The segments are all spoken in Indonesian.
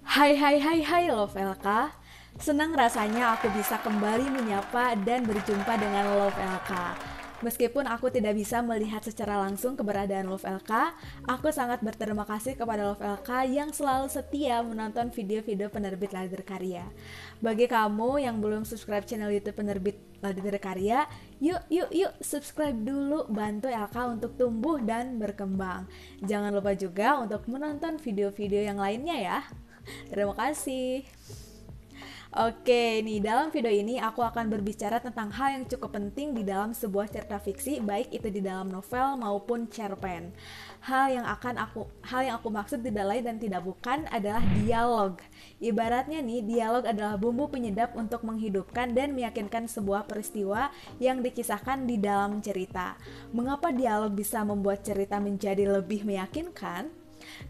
Hai hai hai hai Love LK. Senang rasanya aku bisa kembali menyapa dan berjumpa dengan Love LK. Meskipun aku tidak bisa melihat secara langsung keberadaan Love LK, aku sangat berterima kasih kepada Love LK yang selalu setia menonton video-video penerbit Lader Karya. Bagi kamu yang belum subscribe channel YouTube penerbit Lader Karya, yuk subscribe dulu, bantu LK untuk tumbuh dan berkembang. Jangan lupa juga untuk menonton video-video yang lainnya ya. Terima kasih. Oke, nih dalam video ini aku akan berbicara tentang hal yang cukup penting di dalam sebuah cerita fiksi, baik itu di dalam novel maupun cerpen. Hal yang aku maksud tidak lain dan tidak bukan adalah dialog. Ibaratnya nih, dialog adalah bumbu penyedap untuk menghidupkan dan meyakinkan sebuah peristiwa yang dikisahkan di dalam cerita. Mengapa dialog bisa membuat cerita menjadi lebih meyakinkan?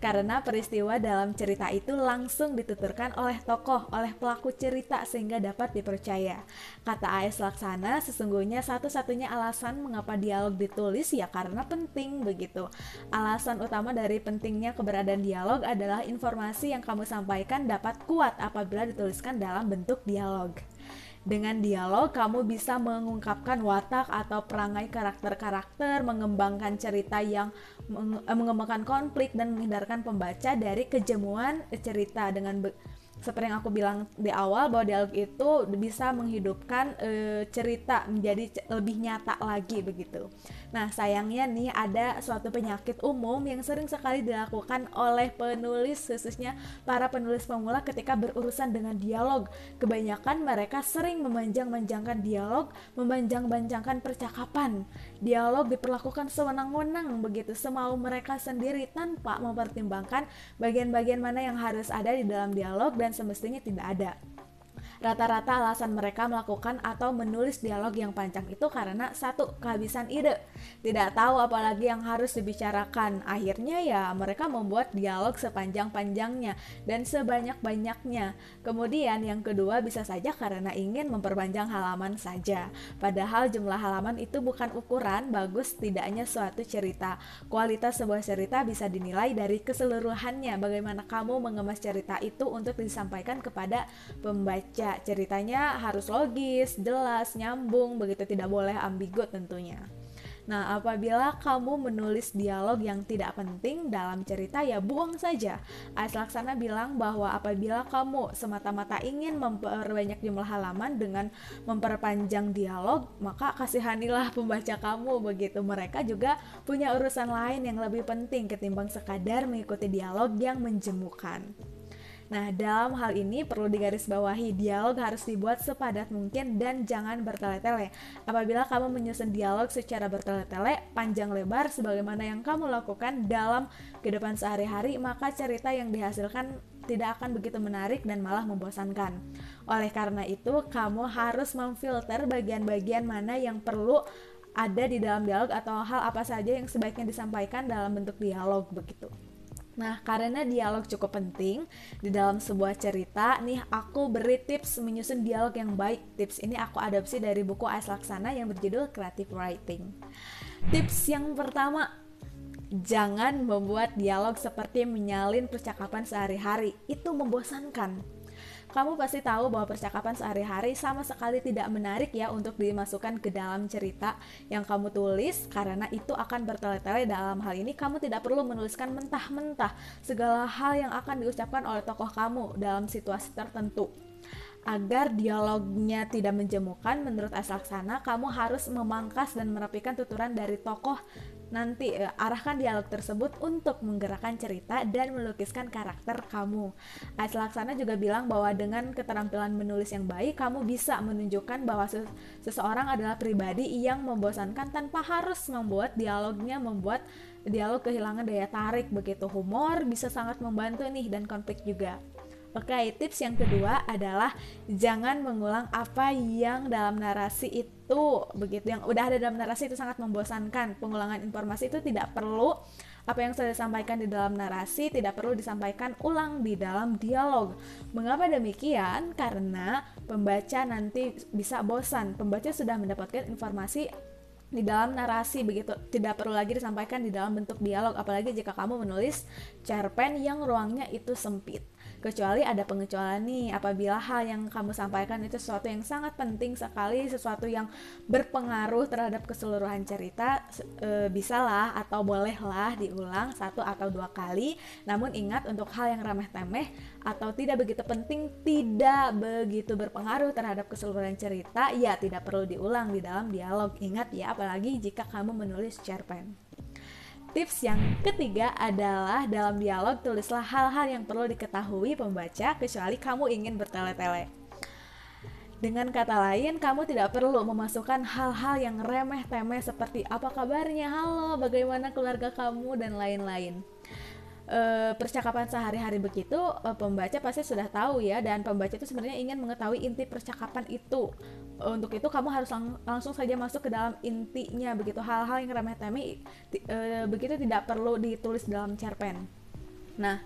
Karena peristiwa dalam cerita itu langsung dituturkan oleh tokoh, oleh pelaku cerita sehingga dapat dipercaya. Kata A.S. Laksana, sesungguhnya satu-satunya alasan mengapa dialog ditulis ya karena penting begitu. Alasan utama dari pentingnya keberadaan dialog adalah informasi yang kamu sampaikan dapat kuat apabila dituliskan dalam bentuk dialog. Dengan dialog, kamu bisa mengungkapkan watak atau perangai karakter-karakter, mengembangkan cerita yang mengembangkan konflik dan menghindarkan pembaca dari kejemuan cerita seperti yang aku bilang di awal bahwa dialog itu bisa menghidupkan cerita menjadi lebih nyata lagi begitu. Nah, sayangnya nih ada suatu penyakit umum yang sering sekali dilakukan oleh penulis, khususnya para penulis pemula ketika berurusan dengan dialog. Kebanyakan mereka sering memanjang-manjangkan dialog, memanjang-manjangkan percakapan. Dialog diperlakukan sewenang-wenang begitu, semau mereka sendiri tanpa mempertimbangkan bagian-bagian mana yang harus ada di dalam dialog dan semestinya tidak ada. Rata-rata alasan mereka melakukan atau menulis dialog yang panjang itu karena satu, kehabisan ide. Tidak tahu apalagi yang harus dibicarakan. Akhirnya ya mereka membuat dialog sepanjang-panjangnya dan sebanyak-banyaknya. Kemudian yang kedua bisa saja karena ingin memperpanjang halaman saja. Padahal jumlah halaman itu bukan ukuran bagus tidaknya suatu cerita. Kualitas sebuah cerita bisa dinilai dari keseluruhannya. Bagaimana kamu mengemas cerita itu untuk disampaikan kepada pembaca. Ceritanya harus logis, jelas, nyambung, begitu tidak boleh ambigu tentunya. Nah, apabila kamu menulis dialog yang tidak penting dalam cerita, ya buang saja. A.S. Laksana bilang bahwa apabila kamu semata-mata ingin memperbanyak jumlah halaman dengan memperpanjang dialog, maka kasihanilah pembaca kamu begitu. Mereka juga punya urusan lain yang lebih penting ketimbang sekadar mengikuti dialog yang menjemukan. Nah, dalam hal ini perlu digarisbawahi, dialog harus dibuat sepadat mungkin dan jangan bertele-tele. Apabila kamu menyusun dialog secara bertele-tele, panjang lebar sebagaimana yang kamu lakukan dalam kehidupan sehari-hari, maka cerita yang dihasilkan tidak akan begitu menarik dan malah membosankan. Oleh karena itu, kamu harus memfilter bagian-bagian mana yang perlu ada di dalam dialog atau hal apa saja yang sebaiknya disampaikan dalam bentuk dialog begitu. Nah, karena dialog cukup penting di dalam sebuah cerita, nih aku beri tips menyusun dialog yang baik. Tips ini aku adopsi dari buku A.S. Laksana yang berjudul Creative Writing. Tips yang pertama, jangan membuat dialog seperti menyalin percakapan sehari-hari. Itu membosankan. Kamu pasti tahu bahwa percakapan sehari-hari sama sekali tidak menarik ya untuk dimasukkan ke dalam cerita yang kamu tulis, karena itu akan bertele-tele. Dalam hal ini kamu tidak perlu menuliskan mentah-mentah segala hal yang akan diucapkan oleh tokoh kamu dalam situasi tertentu. Agar dialognya tidak menjemukan, menurut A.S. Laksana, kamu harus memangkas dan merapikan tuturan dari tokoh. Nanti arahkan dialog tersebut untuk menggerakkan cerita dan melukiskan karakter kamu. A.S. Laksana juga bilang bahwa dengan keterampilan menulis yang baik, kamu bisa menunjukkan bahwa seseorang adalah pribadi yang membosankan tanpa harus membuat dialog kehilangan daya tarik begitu. Humor bisa sangat membantu nih dan konflik juga. Oke, tips yang kedua adalah jangan mengulang apa yang dalam narasi itu begitu. Yang udah ada dalam narasi itu sangat membosankan. Pengulangan informasi itu tidak perlu. Apa yang sudah disampaikan di dalam narasi tidak perlu disampaikan ulang di dalam dialog. Mengapa demikian? Karena pembaca nanti bisa bosan. Pembaca sudah mendapatkan informasi di dalam narasi begitu, tidak perlu lagi disampaikan di dalam bentuk dialog, apalagi jika kamu menulis cerpen yang ruangnya itu sempit. Kecuali ada pengecualian nih, apabila hal yang kamu sampaikan itu sesuatu yang sangat penting sekali, sesuatu yang berpengaruh terhadap keseluruhan cerita, bisalah atau bolehlah diulang 1 atau 2 kali. Namun ingat, untuk hal yang remeh-temeh atau tidak begitu penting, tidak begitu berpengaruh terhadap keseluruhan cerita, ya tidak perlu diulang di dalam dialog. Ingat ya, apalagi jika kamu menulis cerpen. Tips yang ketiga adalah dalam dialog tulislah hal-hal yang perlu diketahui pembaca kecuali kamu ingin bertele-tele. Dengan kata lain, kamu tidak perlu memasukkan hal-hal yang remeh-temeh seperti apa kabarnya, halo, bagaimana keluarga kamu, dan lain-lain. Percakapan sehari-hari begitu, pembaca pasti sudah tahu ya, dan pembaca itu sebenarnya ingin mengetahui inti percakapan itu. Untuk itu kamu harus langsung saja masuk ke dalam intinya begitu. Hal-hal yang remeh-temeh begitu tidak perlu ditulis dalam cerpen. Nah,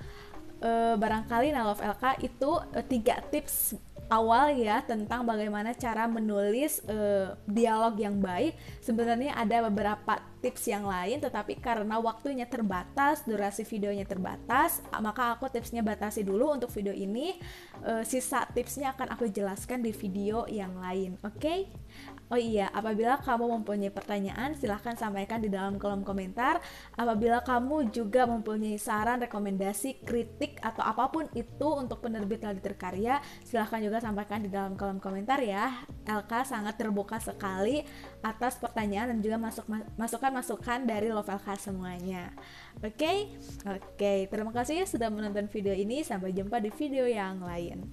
barangkali Love LK itu 3 tips awal ya tentang bagaimana cara menulis dialog yang baik. Sebenarnya ada beberapa tips yang lain, tetapi karena waktunya terbatas, durasi videonya terbatas, maka aku tipsnya batasi dulu untuk video ini. Sisa tipsnya akan aku jelaskan di video yang lain, oke? Oh iya, apabila kamu mempunyai pertanyaan, silahkan sampaikan di dalam kolom komentar. Apabila kamu juga mempunyai saran, rekomendasi, kritik, atau apapun itu untuk penerbit Liter Karya, silahkan juga sampaikan di dalam kolom komentar ya. LK sangat terbuka sekali atas pertanyaan dan juga masukan dari Love LK semuanya. Oke, terima kasih ya sudah menonton video ini. Sampai jumpa di video yang lain.